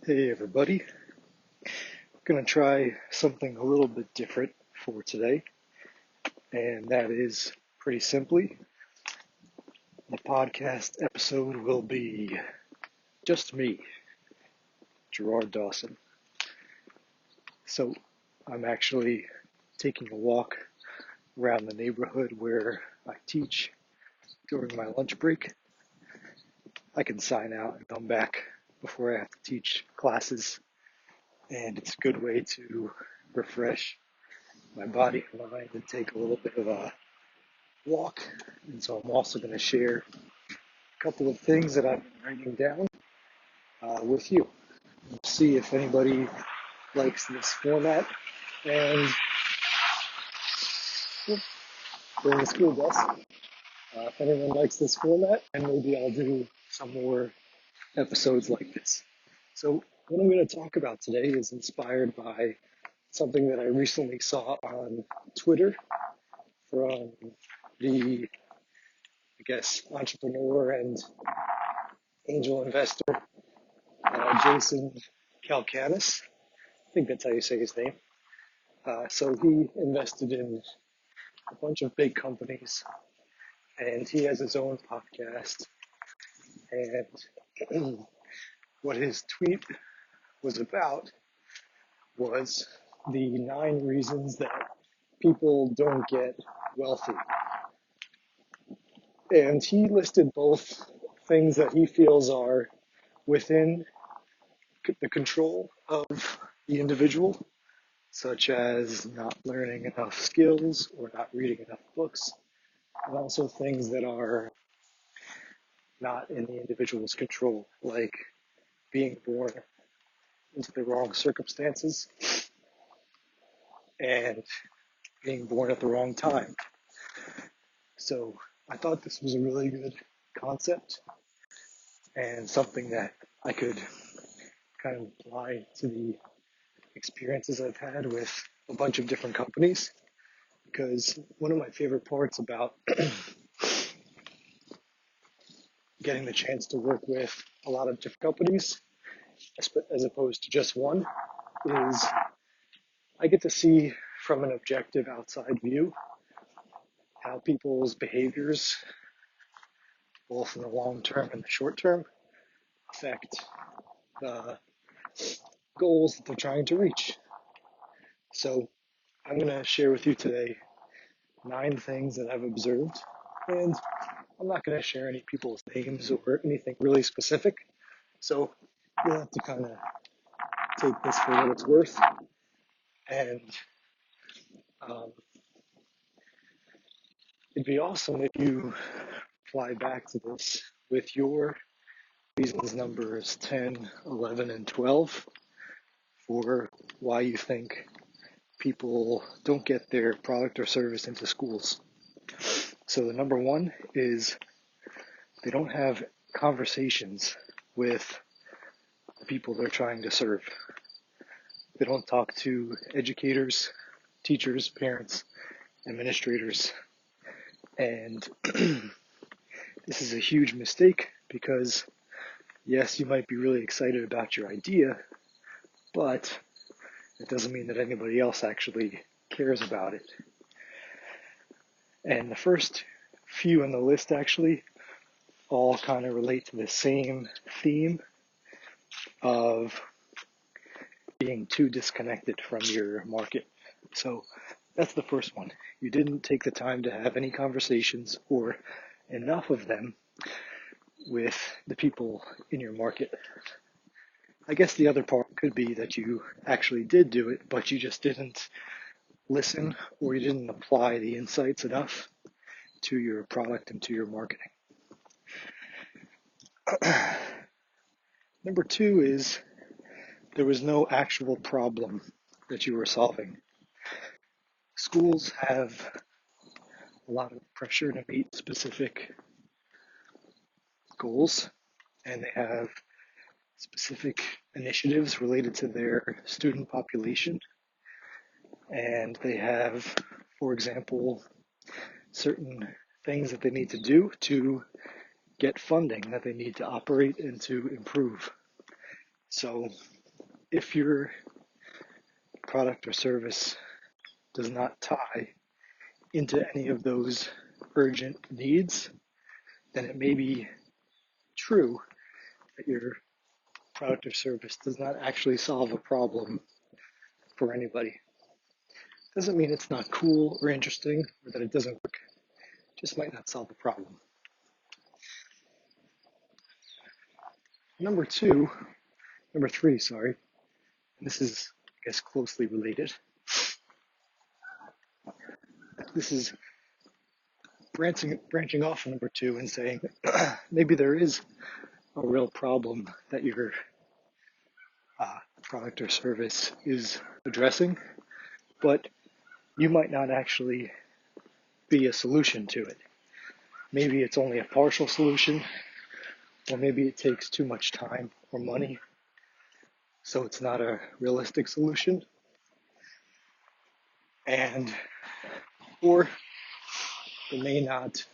Hey everybody, I'm gonna try something a little bit different for today, and that is pretty simply the podcast episode will be just me, Gerard Dawson. So I'm actually taking a walk around the neighborhood where I teach during my lunch break. I can sign out and come back before I have to teach classes, and it's a good way to refresh my body and mind and take a little bit of a walk. And so I'm also going to share a couple of things that I've been writing down with you. See if anybody likes this format and bring the school bus. If anyone likes this format, and maybe I'll do some more episodes like this. So what I'm going to talk about today is inspired by something that I recently saw on Twitter from the, entrepreneur and angel investor, Jason Calacanis. I think that's how you say his name. So he invested in a bunch of big companies, and he has his own podcast. And what his tweet was about was the 9 reasons that people don't get wealthy. And he listed both things that he feels are within the control of the individual, such as not learning enough skills or not reading enough books, and also things that are not in the individual's control, like being born into the wrong circumstances and being born at the wrong time. So I thought this was a really good concept and something that I could kind of apply to the experiences I've had with a bunch of different companies, because one of my favorite parts about getting the chance to work with a lot of different companies as opposed to just one is I get to see from an objective outside view how people's behaviors, both in the long term and the short term, affect the goals that they're trying to reach. So I'm going to share with you today 9 things that I've observed, and I'm not going to share any people's names or anything really specific, so you'll have to kind of take this for what it's worth. And um, it'd be awesome if you fly back to this with your reasons numbers 10, 11, and 12 for why you think people don't get their product or service into schools. So the number 1 is they don't have conversations with the people they're trying to serve. They don't talk to educators, teachers, parents, administrators. And this is a huge mistake because, yes, you might be really excited about your idea, but it doesn't mean that anybody else actually cares about it. And the first few on the list actually all kind of relate to the same theme of being too disconnected from your market. So that's the first one. You didn't take the time to have any conversations or enough of them with the people in your market. I guess the other part could be that you actually did do it, but you just didn't listen or you didn't apply the insights enough to your product and to your marketing. Number 2 is there was no actual problem that you were solving. Schools have a lot of pressure to meet specific goals, and they have specific initiatives related to their student population. And they have, for example, certain things that they need to do to get funding that they need to operate and to improve. So if your product or service does not tie into any of those urgent needs, then it may be true that your product or service does not actually solve a problem for anybody. Doesn't mean it's not cool or interesting or that it doesn't work. It just might not solve a problem. Number three, sorry. This is, I guess, closely related. This is branching off from number two and saying maybe there is a real problem that your product or service is addressing, but you might not actually be a solution to it. Maybe it's only a partial solution, or maybe it takes too much time or money, so it's not a realistic solution. And or it may not,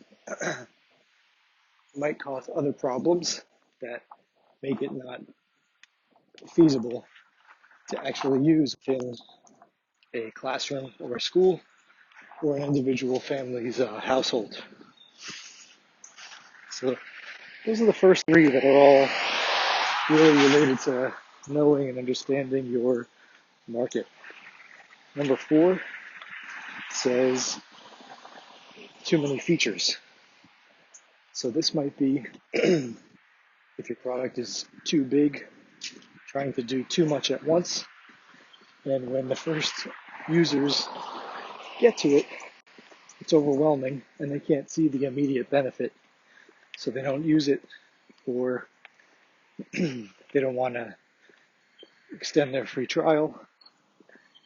might cause other problems that make it not feasible to actually use within a classroom or a school or an individual family's household. So those are the first three that are all really related to knowing and understanding your market. Number four says too many features. So this might be if your product is too big, trying to do too much at once, and when the first users get to it, it's overwhelming and they can't see the immediate benefit, so they don't use it, or they don't want to extend their free trial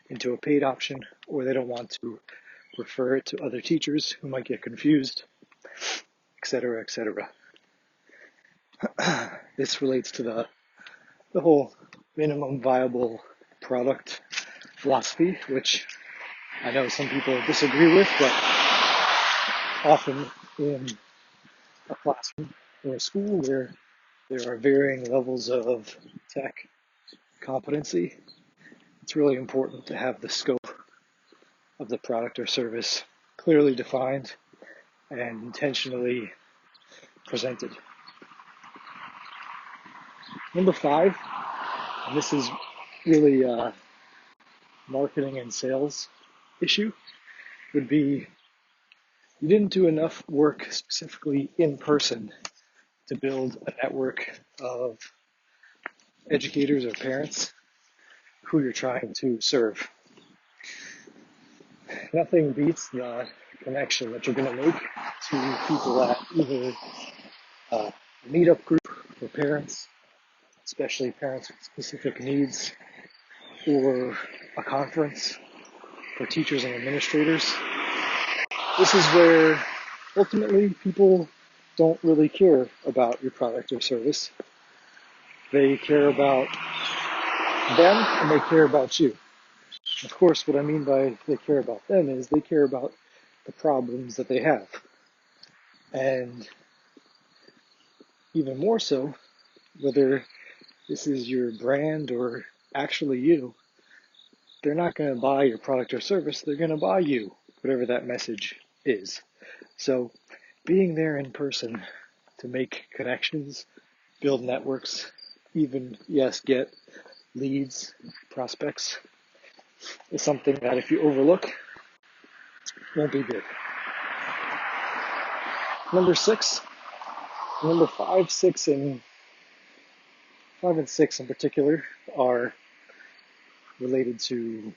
into a paid option, or they don't want to refer it to other teachers who might get confused, etc., etc. This relates to the whole minimum viable product philosophy, which I know some people disagree with, but often in a classroom or a school where there are varying levels of tech competency, it's really important to have the scope of the product or service clearly defined and intentionally presented. Number five, and this is really a marketing and sales issue, would be you didn't do enough work specifically in person to build a network of educators or parents who you're trying to serve. Nothing beats the connection that you're going to make to people at either a meetup group for parents, especially parents with specific needs, or a conference for teachers and administrators. This is where ultimately people don't really care about your product or service. They care about them and they care about you. Of course, what I mean by they care about them is they care about the problems that they have. And even more so, whether this is your brand or actually you, they're not going to buy your product or service, they're going to buy you, whatever that message is. So being there in person to make connections, build networks, even, yes, get leads, prospects, is something that if you overlook, won't be good. Number five, six, and six in particular are related to,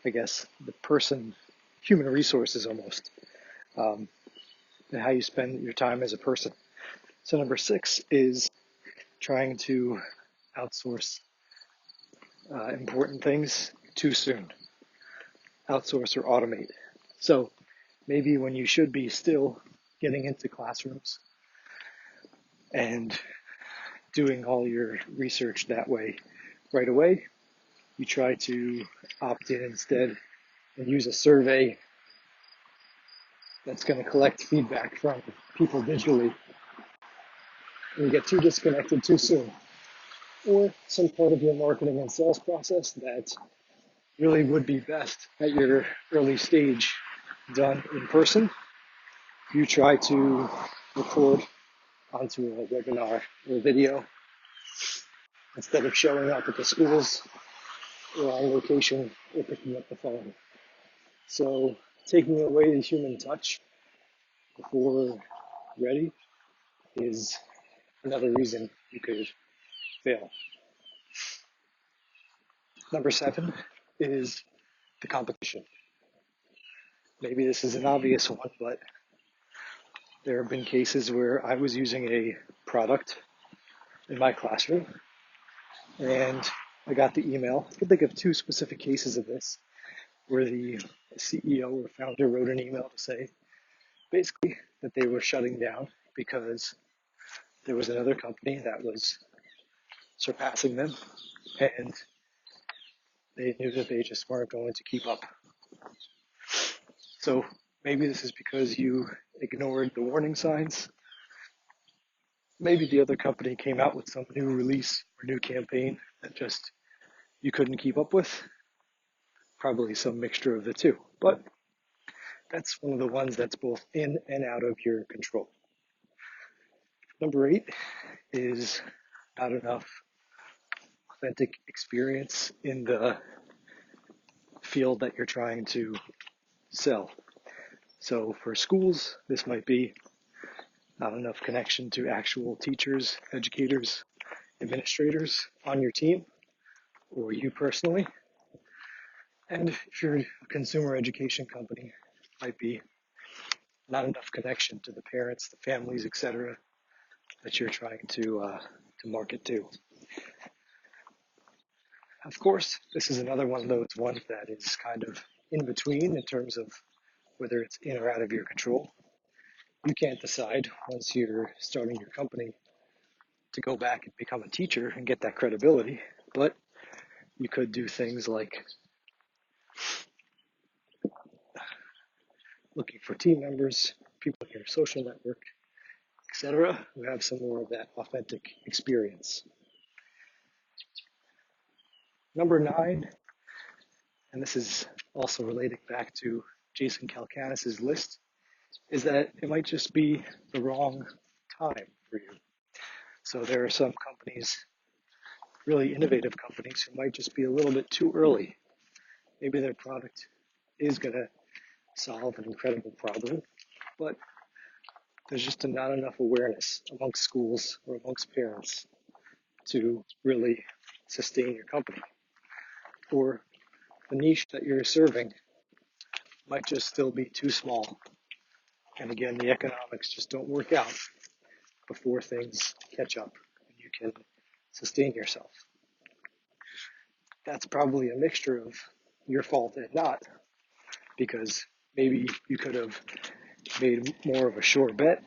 I guess, the person, human resources almost, and how you spend your time as a person. So number six is trying to outsource important things too soon. Outsource or automate. So maybe when you should be still getting into classrooms and doing all your research that way right away, you try to opt in instead and use a survey that's going to collect feedback from people digitally. And you get too disconnected too soon. or some part of your marketing and sales process that really would be best at your early stage done in person. You try to record onto a webinar or video instead of showing up at the schools or on location or picking up the phone. So taking away the human touch before ready is another reason you could fail. Number 7 is the competition. Maybe this is an obvious one, but there have been cases where I was using a product in my classroom and I got the email. I can think of 2 specific cases of this where the CEO or founder wrote an email to say basically that they were shutting down because there was another company that was surpassing them and they knew that they just weren't going to keep up. So maybe this is because you ignored the warning signs. Maybe the other company came out with some new release or new campaign that just you couldn't keep up with. Probably some mixture of the two. But that's one of the ones that's both in and out of your control. Number 8 is not enough authentic experience in the field that you're trying to sell. So for schools, this might be not enough connection to actual teachers, educators, administrators on your team, or you personally. And if you're a consumer education company, it might be not enough connection to the parents, the families, etc., that you're trying to market to. Of course, this is another one of those ones that is kind of in between in terms of whether it's in or out of your control. You can't decide once you're starting your company to go back and become a teacher and get that credibility, but you could do things like looking for team members, people in your social network, etc., who have some more of that authentic experience. Number 9, and this is also relating back to Jason Calacanis' list, is that it might just be the wrong time for you. So there are some companies, really innovative companies, who might just be a little bit too early. Maybe their product is going to solve an incredible problem, but there's just not enough awareness amongst schools or amongst parents to really sustain your company. Or the niche that you're serving might just still be too small. And again, the economics just don't work out before things catch up and you can sustain yourself. That's probably a mixture of your fault and not, because maybe you could have made more of a sure bet,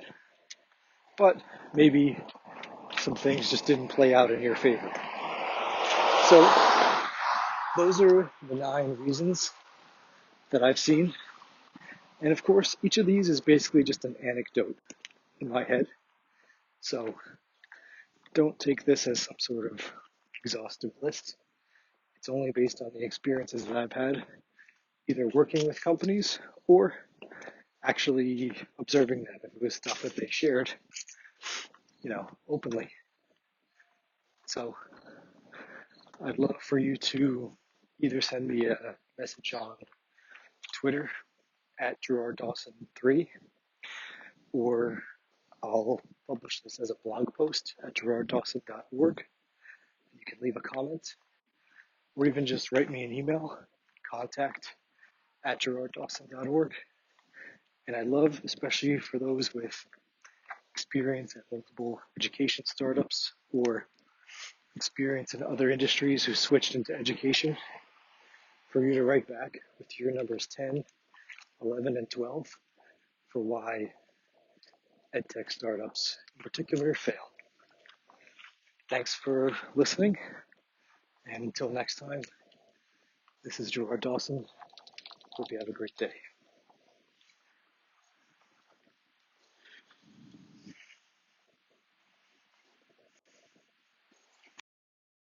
but maybe some things just didn't play out in your favor. So those are the 9 reasons that I've seen. And of course, each of these is basically just an anecdote in my head. So don't take this as some sort of exhaustive list. It's only based on the experiences that I've had, either working with companies or actually observing them. If it was stuff that they shared, openly. So I'd love for you to either send me a message on Twitter at Gerard Dawson 3, or I'll publish this as a blog post at gerarddawson.org. You can leave a comment, or even just write me an email, contact at gerarddawson.org. And I'd love, especially for those with experience at multiple education startups or experience in other industries who switched into education, for you to write back with your numbers 10, 11, and 12 for why EdTech startups in particular fail. Thanks for listening, and until next time, this is Gerard Dawson. Hope you have a great day.